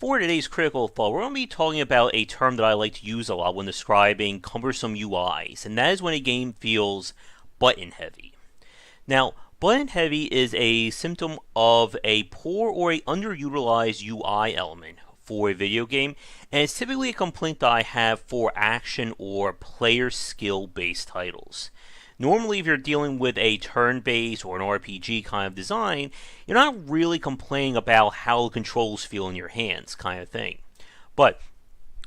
for today's critical thought, we're going to be talking about a term that I like to use a lot when describing cumbersome UIs, and that is when a game feels button heavy. Now, button heavy is a symptom of a poor or a underutilized UI element for a video game, and it's typically a complaint that I have for action or player skill based titles. Normally, if you're dealing with a turn-based or an RPG kind of design, you're not really complaining about how the controls feel in your hands kind of thing. But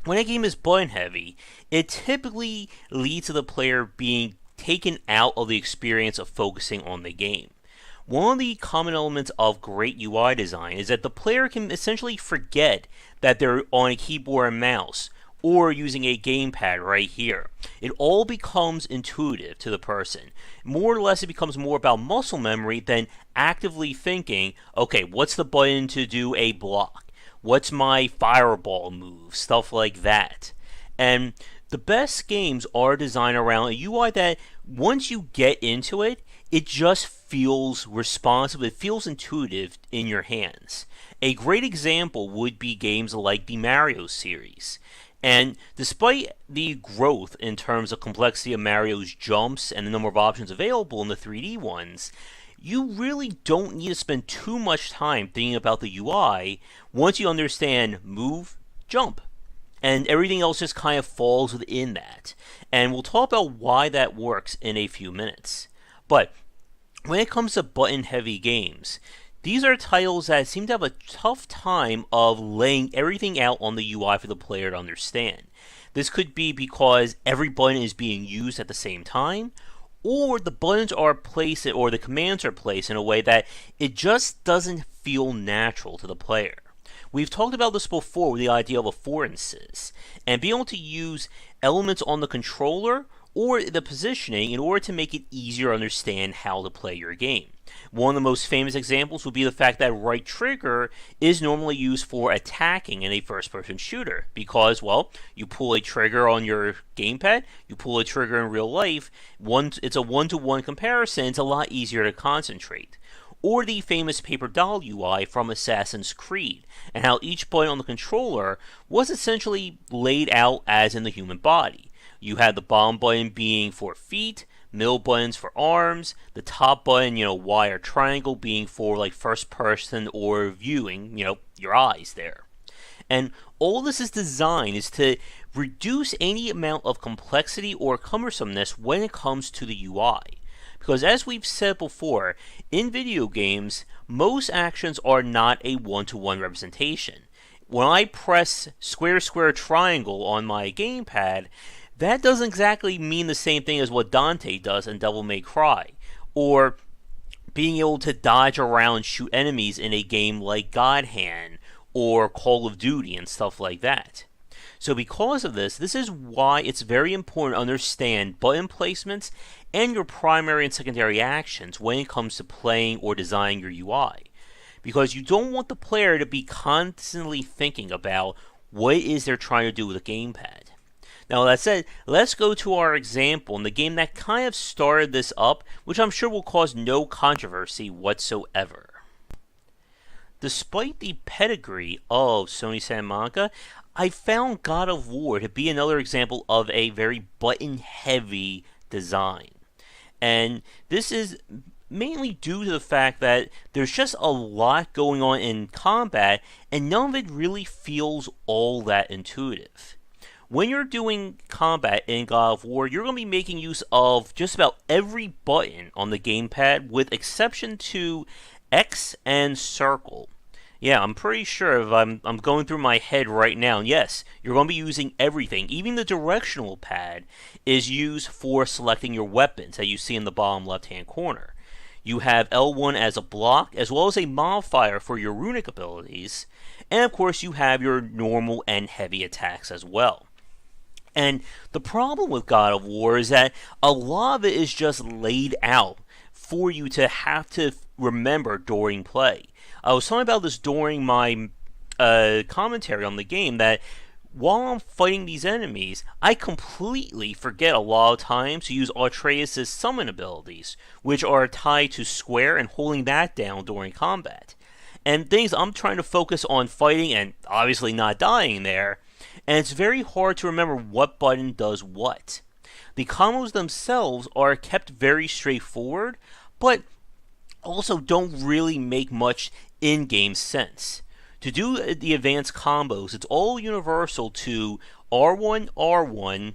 when a game is button-heavy, it typically leads to the player being taken out of the experience of focusing on the game. One of the common elements of great UI design is that the player can essentially forget that they're on a keyboard and mouse, or using a gamepad right here. It all becomes intuitive to the person. More or less, it becomes more about muscle memory than actively thinking, okay, what's the button to do a block? What's my fireball move? Stuff like that. And the best games are designed around a UI that, once you get into it, it just feels responsive, it feels intuitive in your hands. A great example would be games like the Mario series. And despite the growth in terms of complexity of Mario's jumps and the number of options available in the 3D ones, you really don't need to spend too much time thinking about the UI once you understand move, jump. And everything else just kind of falls within that. And we'll talk about why that works in a few minutes. But when it comes to button-heavy games, these are titles that seem to have a tough time of laying everything out on the UI for the player to understand. This could be because every button is being used at the same time, or the buttons are placed, or the commands are placed in a way that it just doesn't feel natural to the player. We've talked about this before with the idea of affordances, and being able to use elements on the controller or the positioning in order to make it easier to understand how to play your game. One of the most famous examples would be the fact that right trigger is normally used for attacking in a first-person shooter because, well, you pull a trigger on your gamepad, you pull a trigger in real life, it's a one-to-one comparison, it's a lot easier to concentrate. Or the famous paper doll UI from Assassin's Creed, and how each button on the controller was essentially laid out as in the human body. You had the bottom button being for feet, middle buttons for arms, the top button, Y or triangle being for like first person or viewing, your eyes there. And all this is designed is to reduce any amount of complexity or cumbersomeness when it comes to the UI. Because as we've said before, in video games, most actions are not a one-to-one representation. When I press square, square, triangle on my gamepad, that doesn't exactly mean the same thing as what Dante does in Devil May Cry, or being able to dodge around and shoot enemies in a game like God Hand, or Call of Duty and stuff like that. So because of this is why it's very important to understand button placements and your primary and secondary actions when it comes to playing or designing your UI. Because you don't want the player to be constantly thinking about what it is they're trying to do with a gamepad. Now that said, let's go to our example in the game that kind of started this up, which I'm sure will cause no controversy whatsoever. Despite the pedigree of Sony Santa Monica, I found God of War to be another example of a very button-heavy design. And this is mainly due to the fact that there's just a lot going on in combat, and none of it really feels all that intuitive. When you're doing combat in God of War, you're going to be making use of just about every button on the gamepad with exception to X and circle. Yeah, I'm pretty sure if I'm going through my head right now, yes, you're going to be using everything. Even the directional pad is used for selecting your weapons that you see in the bottom left-hand corner. You have L1 as a block, as well as a modifier for your runic abilities, and of course you have your normal and heavy attacks as well. And the problem with God of War is that a lot of it is just laid out for you to have to remember during play. I was talking about this during my commentary on the game, that while I'm fighting these enemies, I completely forget a lot of times to use Atreus' summon abilities, which are tied to square and holding that down during combat. And things I'm trying to focus on fighting and obviously not dying there, and it's very hard to remember what button does what. The combos themselves are kept very straightforward, but also don't really make much in-game sense. To do the advanced combos, it's all universal to R1, R1,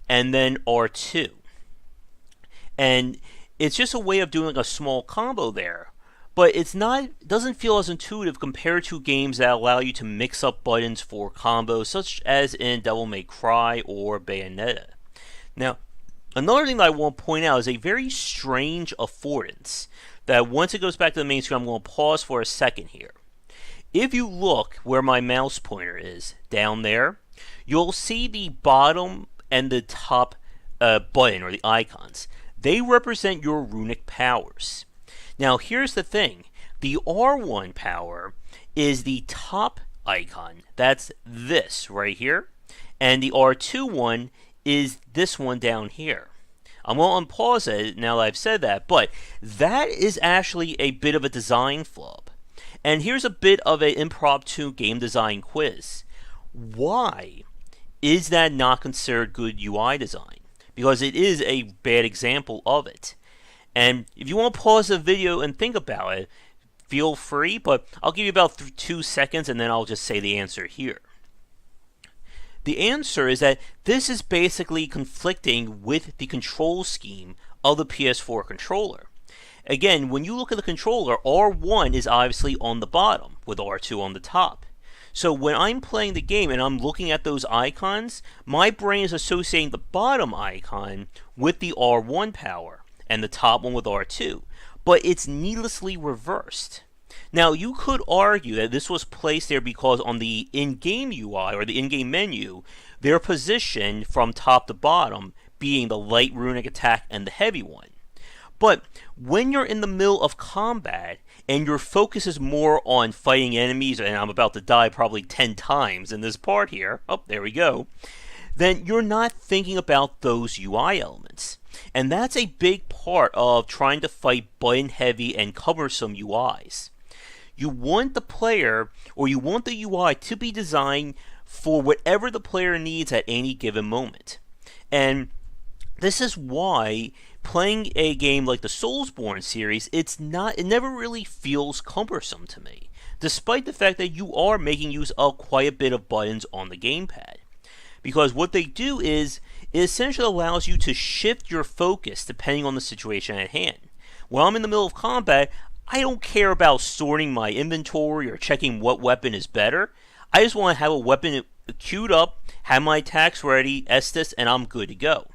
and then R2. And it's just a way of doing a small combo there. But doesn't feel as intuitive compared to games that allow you to mix up buttons for combos, such as in Devil May Cry or Bayonetta. Now, another thing that I want to point out is a very strange affordance that once it goes back to the main screen, I'm going to pause for a second here. If you look where my mouse pointer is, down there, you'll see the bottom and the top button, or the icons. They represent your runic powers. Now, here's the thing. The R1 power is the top icon. That's this right here. And the R2 one is this one down here. I'm going to unpause it now that I've said that, but that is actually a bit of a design flub. And here's a bit of an impromptu game design quiz. Why is that not considered good UI design? Because it is a bad example of it. And if you want to pause the video and think about it, feel free, but I'll give you about 2 seconds and then I'll just say the answer here. The answer is that this is basically conflicting with the control scheme of the PS4 controller. Again, when you look at the controller, R1 is obviously on the bottom, with R2 on the top. So when I'm playing the game and I'm looking at those icons, my brain is associating the bottom icon with the R1 power, and the top one with R2. But it's needlessly reversed. Now, you could argue that this was placed there because on the in-game UI, or the in-game menu, they're positioned from top to bottom, being the light runic attack and the heavy one. But when you're in the middle of combat, and your focus is more on fighting enemies, and I'm about to die probably 10 times in this part here, oh, there we go, then you're not thinking about those UI elements. And that's a big part of trying to fight button-heavy and cumbersome UIs. You want the player, or you want the UI to be designed for whatever the player needs at any given moment. And this is why playing a game like the Soulsborne series, it never really feels cumbersome to me, despite the fact that you are making use of quite a bit of buttons on the gamepad. Because what they do is, it essentially allows you to shift your focus depending on the situation at hand. When I'm in the middle of combat, I don't care about sorting my inventory or checking what weapon is better. I just want to have a weapon queued up, have my attacks ready, Estus, and I'm good to go.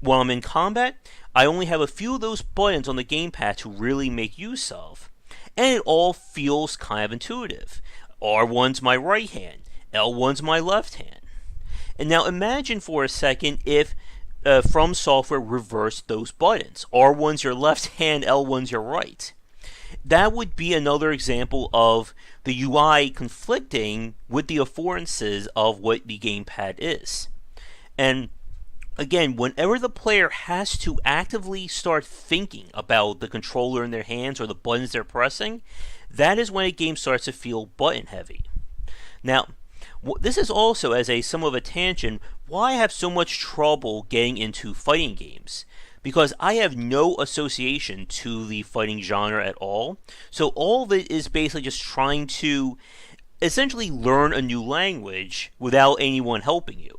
While I'm in combat, I only have a few of those buttons on the gamepad to really make use of. And it all feels kind of intuitive. R1's my right hand, L1's my left hand. And now imagine for a second if From Software reversed those buttons. R1's your left hand, L1's your right. That would be another example of the UI conflicting with the affordances of what the gamepad is. And again, whenever the player has to actively start thinking about the controller in their hands or the buttons they're pressing, that is when a game starts to feel button heavy. Now, this is also, as a somewhat of a tangent, why I have so much trouble getting into fighting games. Because I have no association to the fighting genre at all. So all of it is basically just trying to essentially learn a new language without anyone helping you.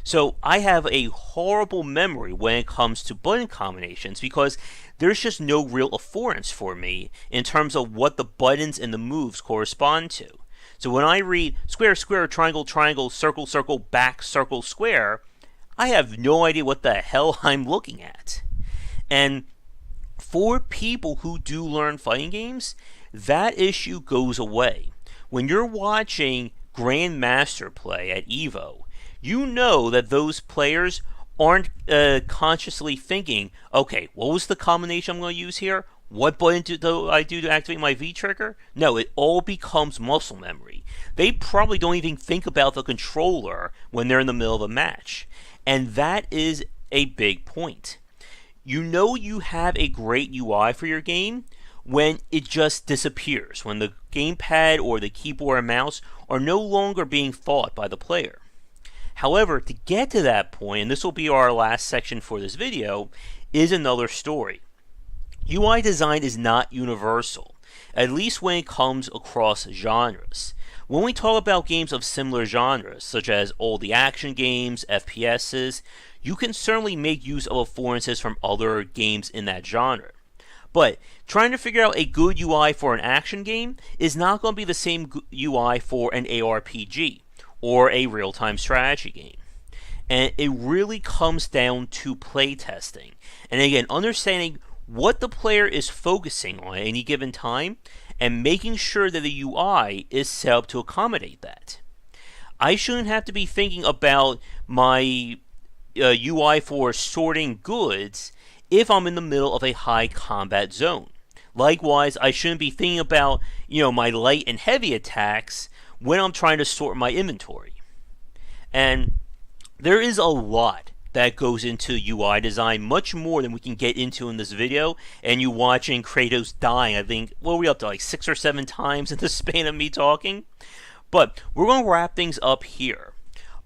So I have a horrible memory when it comes to button combinations because there's just no real affordance for me in terms of what the buttons and the moves correspond to. So when I read square, square, triangle, triangle, circle, circle, back, circle, square, I have no idea what the hell I'm looking at. And for people who do learn fighting games, that issue goes away. When you're watching Grandmaster play at EVO, you know that those players aren't consciously thinking, okay, what was the combination I'm going to use here? What button do I do to activate my V trigger? No, it all becomes muscle memory. They probably don't even think about the controller when they're in the middle of a match. And that is a big point. You know you have a great UI for your game when it just disappears, when the gamepad or the keyboard and mouse are no longer being fought by the player. However, to get to that point, and this will be our last section for this video, is another story. UI design is not universal, at least when it comes across genres. When we talk about games of similar genres, such as all the action games, FPSs, you can certainly make use of affordances from other games in that genre. But trying to figure out a good UI for an action game is not going to be the same UI for an ARPG or a real-time strategy game. And it really comes down to playtesting. And again, understanding what the player is focusing on at any given time and making sure that the UI is set up to accommodate that. I shouldn't have to be thinking about my UI for sorting goods if I'm in the middle of a high combat zone. Likewise, I shouldn't be thinking about my light and heavy attacks when I'm trying to sort my inventory. And there is a lot that goes into UI design, much more than we can get into in this video, and you watching Kratos dying, I think, what were we up to, like 6 or 7 times in the span of me talking? But we're going to wrap things up here.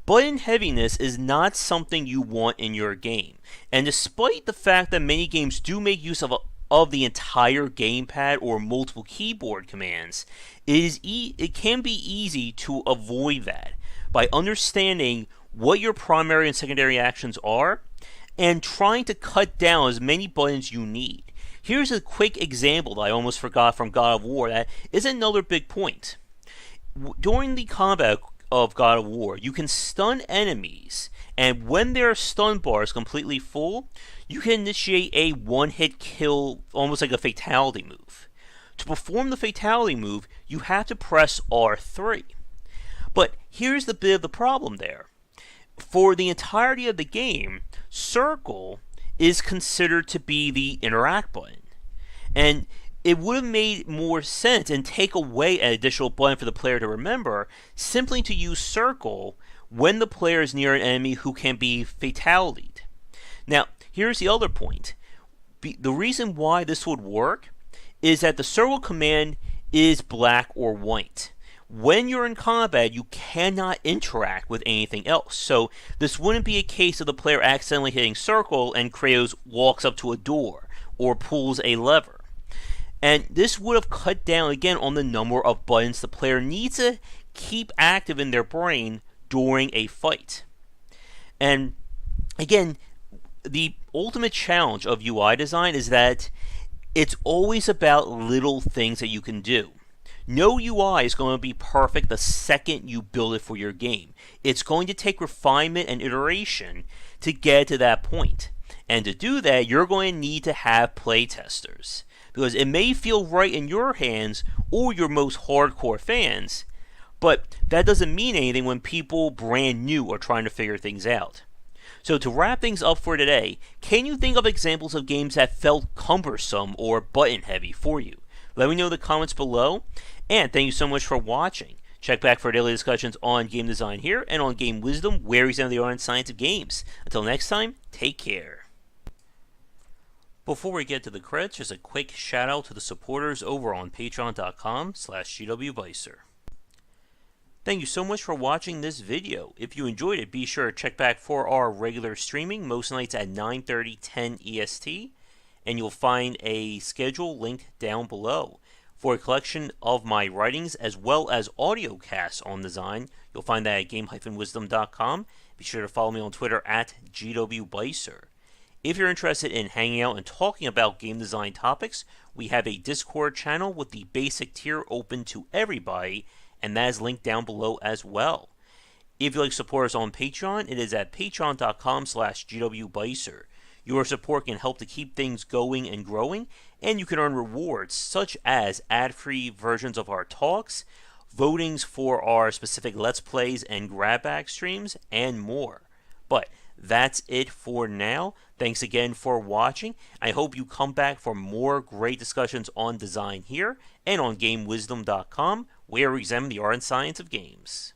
Button heaviness is not something you want in your game, and despite the fact that many games do make use of the entire gamepad or multiple keyboard commands, it can be easy to avoid that by understanding what your primary and secondary actions are and trying to cut down as many buttons you need. Here's a quick example that I almost forgot from God of War that is another big point. During the combat of God of War, you can stun enemies, and when their stun bar is completely full, you can initiate a one-hit kill, almost like a fatality move. To perform the fatality move, you have to press R3. But here's the bit of the problem there. For the entirety of the game, circle is considered to be the interact button. And it would have made more sense and take away an additional button for the player to remember simply to use circle when the player is near an enemy who can be fatalityed. Now, here's the other point. The reason why this would work is that the circle command is black or white. When you're in combat, you cannot interact with anything else. So this wouldn't be a case of the player accidentally hitting circle and Kratos walks up to a door or pulls a lever. And this would have cut down again on the number of buttons the player needs to keep active in their brain during a fight. And again, the ultimate challenge of UI design is that it's always about little things that you can do. No UI is going to be perfect the second you build it for your game. It's going to take refinement and iteration to get to that point. And to do that, you're going to need to have playtesters. Because it may feel right in your hands or your most hardcore fans, but that doesn't mean anything when people brand new are trying to figure things out. So to wrap things up for today, can you think of examples of games that felt cumbersome or button heavy for you? Let me know in the comments below, and thank you so much for watching. Check back for daily discussions on game design here and on Game Wisdom, where we examine the art and science of games. Until next time, take care. Before we get to the credits, just a quick shout out to the supporters over on patreon.com/GWBycer. Thank you so much for watching this video. If you enjoyed it, be sure to check back for our regular streaming, most nights at 9:30, 10 EST, and you'll find a schedule linked down below. For a collection of my writings as well as audio casts on design, you'll find that at game-wisdom.com. Be sure to follow me on Twitter at GWBycer. If you're interested in hanging out and talking about game design topics, we have a Discord channel with the basic tier open to everybody, and that is linked down below as well. If you'd like to support us on Patreon, it is at patreon.com/GWBycer. Your support can help to keep things going and growing, and you can earn rewards such as ad-free versions of our talks, votings for our specific Let's Plays and grab bag streams, and more. But that's it for now. Thanks again for watching. I hope you come back for more great discussions on design here and on GameWisdom.com, where we examine the art and science of games.